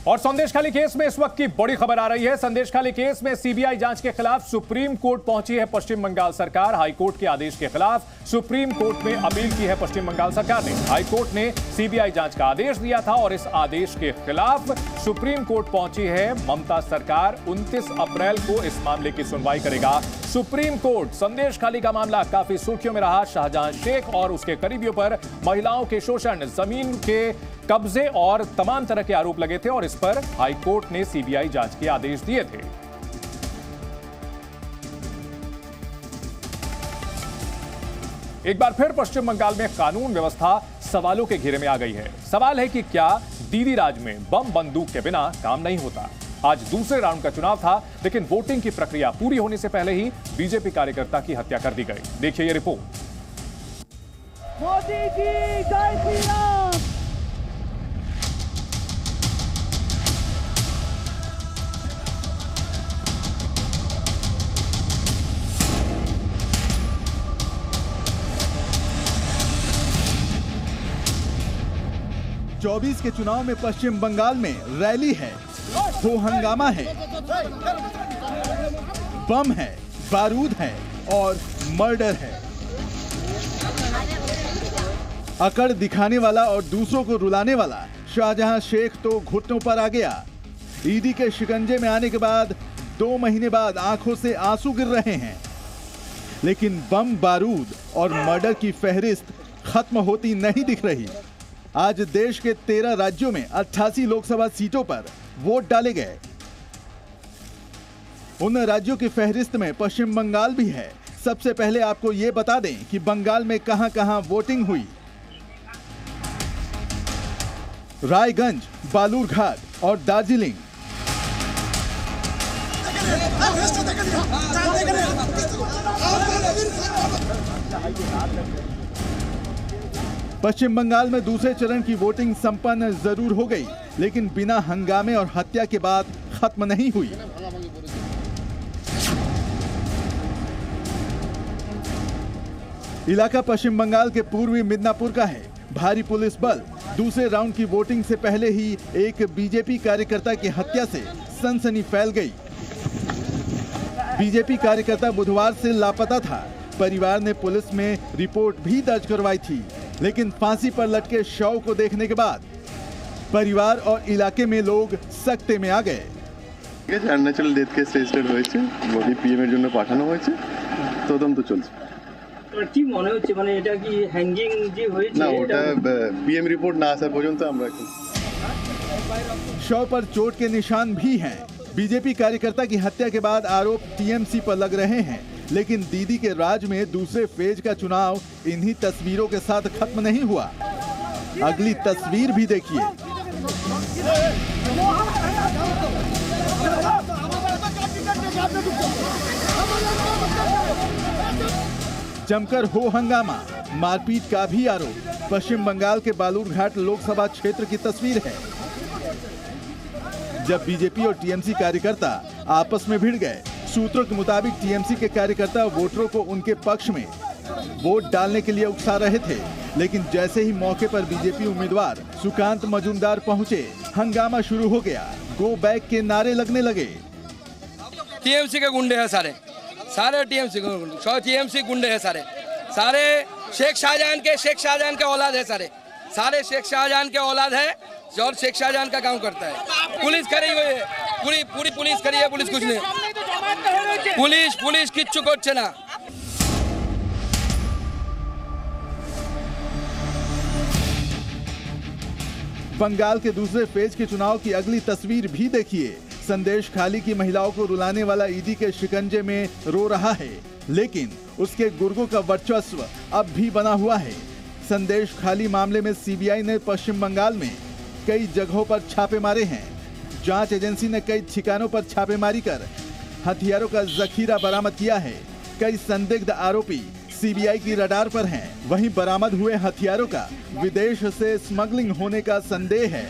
और संदेशखाली केस में इस वक्त की बड़ी खबर आ रही है। संदेशखाली केस में सीबीआई जांच के खिलाफ सुप्रीम कोर्ट पहुंची है पश्चिम बंगाल सरकार। हाईकोर्ट के आदेश के खिलाफ सुप्रीम कोर्ट में अपील की है पश्चिम बंगाल सरकार ने। हाईकोर्ट ने सीबीआई जांच का आदेश दिया था और इस आदेश के खिलाफ सुप्रीम कोर्ट पहुंची है ममता सरकार। 29 अप्रैल को इस मामले की सुनवाई करेगा सुप्रीम कोर्ट। संदेशखाली का मामला काफी सुर्खियों में रहा। शाहजहां शेख और उसके करीबियों पर महिलाओं के शोषण, जमीन के कब्जे और तमाम तरह के आरोप लगे थे और इस पर हाईकोर्ट ने सीबीआई जांच के आदेश दिए थे। एक बार फिर पश्चिम बंगाल में कानून व्यवस्था सवालों के घेरे में आ गई है। सवाल है कि क्या दीदी राज में बम बंदूक के बिना काम नहीं होता। आज दूसरे राउंड का चुनाव था, लेकिन वोटिंग की प्रक्रिया पूरी होने से पहले ही बीजेपी कार्यकर्ता की हत्या कर दी गई। देखिए ये रिपोर्ट। मोदी जी जय श्री राम। चौबीस के चुनाव में पश्चिम बंगाल में रैली है, हो हंगामा है, बम है, बारूद है और मर्डर है। अकड़ दिखाने वाला और दूसरों को रुलाने वाला शाहजहां शेख तो घुटनों पर आ गया। ईडी के शिकंजे में आने के बाद 2 महीने बाद आंखों से आंसू गिर रहे हैं, लेकिन बम, बारूद और मर्डर की फहरिस्त खत्म होती नहीं दिख रही। आज देश के 13 राज्यों में 88 लोकसभा सीटों पर वोट डाले गए। उन राज्यों की फहरिस्त में पश्चिम बंगाल भी है। सबसे पहले आपको ये बता दें कि बंगाल में कहां-कहां वोटिंग हुई। रायगंज, बालूरघाट और दार्जिलिंग। पश्चिम बंगाल में दूसरे चरण की वोटिंग संपन्न जरूर हो गई, लेकिन बिना हंगामे और हत्या के बाद खत्म नहीं हुई। इलाका पश्चिम बंगाल के पूर्वी मिदनापुर का है। भारी पुलिस बल। दूसरे राउंड की वोटिंग से पहले ही एक बीजेपी कार्यकर्ता की हत्या से सनसनी फैल गई। बीजेपी कार्यकर्ता बुधवार से लापता था। परिवार ने पुलिस में रिपोर्ट भी दर्ज करवाई थी, लेकिन फांसी पर लटके शव को देखने के बाद परिवार और इलाके में लोग सकते में आ गए। ন্যাচারাল ডেথ কেস রেজিস্টার্ড হয়েছে, বডি পিএম এর জন্য পাঠানো হয়েছে, তদন্ত চলছে। কি মনে হচ্ছে, মানে এটা কি হ্যাঙ্গিং যে হয়েছে? না, ওটা পিএম रिपोर्ट না আসা পর্যন্ত আমরা এখন। शव पर चोट के निशान भी हैं। बीजेपी कार्यकर्ता की हत्या के बाद आरोप टीएमसी पर लग रहे हैं, लेकिन दीदी के राज में दूसरे फेज का चुनाव इन्हीं तस्वीरों के साथ खत्म नहीं हुआ। अगली तस्वीर भी देखिए। जमकर हो हंगामा, मारपीट का भी आरोप। पश्चिम बंगाल के बालूरघाट लोकसभा क्षेत्र की तस्वीर है, जब बीजेपी और टीएमसी कार्यकर्ता आपस में भिड़ गए। सूत्रों के मुताबिक टीएमसी के कार्यकर्ता वोटरों को उनके पक्ष में वोट डालने के लिए उकसा रहे थे, लेकिन जैसे ही मौके पर बीजेपी उम्मीदवार सुकांत मजूमदार पहुंचे, हंगामा शुरू हो गया। गो बैक के नारे लगने लगे। टीएमसी के गुंडे हैं सारे टीएमसी के गुंडे, 100 टीएमसी गुंडे हैं सारे शेख शाहजहां के औलाद है, सारे शेख शाहजहां के औलाद है और शेख शाहजहां का काम करता है। पुलिस खड़ी हुई है, पूरी पुलिस खड़ी है, पुलिस कुछ नहीं, पुलिस किच्छु करছে না। बंगाल के दूसरे फेज के चुनाव की अगली तस्वीर भी देखिए। संदेशखाली की महिलाओं को रुलाने वाला ईडी के शिकंजे में रो रहा है, लेकिन उसके गुर्गों का वर्चस्व अब भी बना हुआ है। संदेशखाली मामले में सीबीआई ने पश्चिम बंगाल में कई जगहों पर छापे मारे हैं। जांच एजेंसी ने कई ठिकानों पर छापेमारी कर हथियारों का जखीरा बरामद किया है। कई संदिग्ध आरोपी सीबीआई की रडार पर हैं। वहीं बरामद हुए हथियारों का विदेश से स्मगलिंग होने का संदेह है।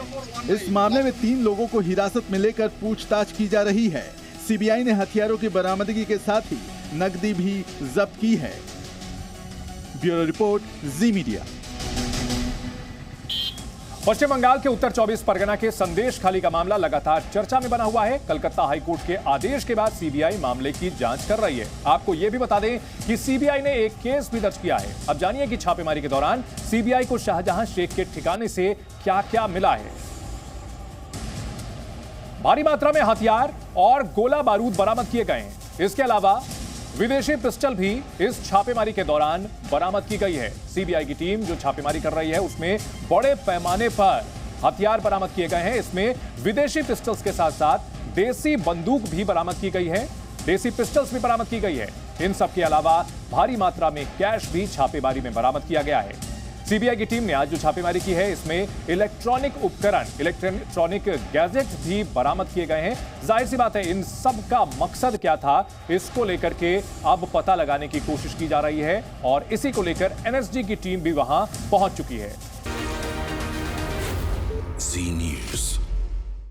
इस मामले में 3 लोगों को हिरासत में लेकर पूछताछ की जा रही है। सीबीआई ने हथियारों की बरामदगी के साथ ही नकदी भी जब्त की है। ब्यूरो रिपोर्ट, जी मीडिया। पश्चिम बंगाल के उत्तर 24 परगना के संदेश खाली का मामला लगातार चर्चा में बना हुआ है। कलकत्ता हाईकोर्ट के आदेश के बाद सीबीआई मामले की जांच कर रही है। आपको यह भी बता दें कि सीबीआई ने एक केस भी दर्ज किया है। अब जानिए कि छापेमारी के दौरान सीबीआई को शाहजहां शेख के ठिकाने से क्या क्या मिला है। भारी मात्रा में हथियार और गोला बारूद बरामद किए गए हैं। इसके अलावा विदेशी पिस्टल भी इस छापेमारी के दौरान बरामद की गई है। सीबीआई की टीम जो छापेमारी कर रही है उसमें बड़े पैमाने पर हथियार बरामद किए गए हैं। इसमें विदेशी पिस्टल्स के साथ साथ देसी बंदूक भी बरामद की गई है, देसी पिस्टल्स भी बरामद की गई है। इन सब के अलावा भारी मात्रा में कैश भी छापेमारी में बरामद किया गया है। सीबीआई की टीम ने आज जो छापेमारी की है इसमें इलेक्ट्रॉनिक उपकरण, इलेक्ट्रॉनिक गैजेट भी बरामद किए गए हैं। जाहिर सी बात है इन सब का मकसद क्या था इसको लेकर के अब पता लगाने की कोशिश की जा रही है और इसी को लेकर एनएसजी की टीम भी वहां पहुंच चुकी है। जी न्यूज़।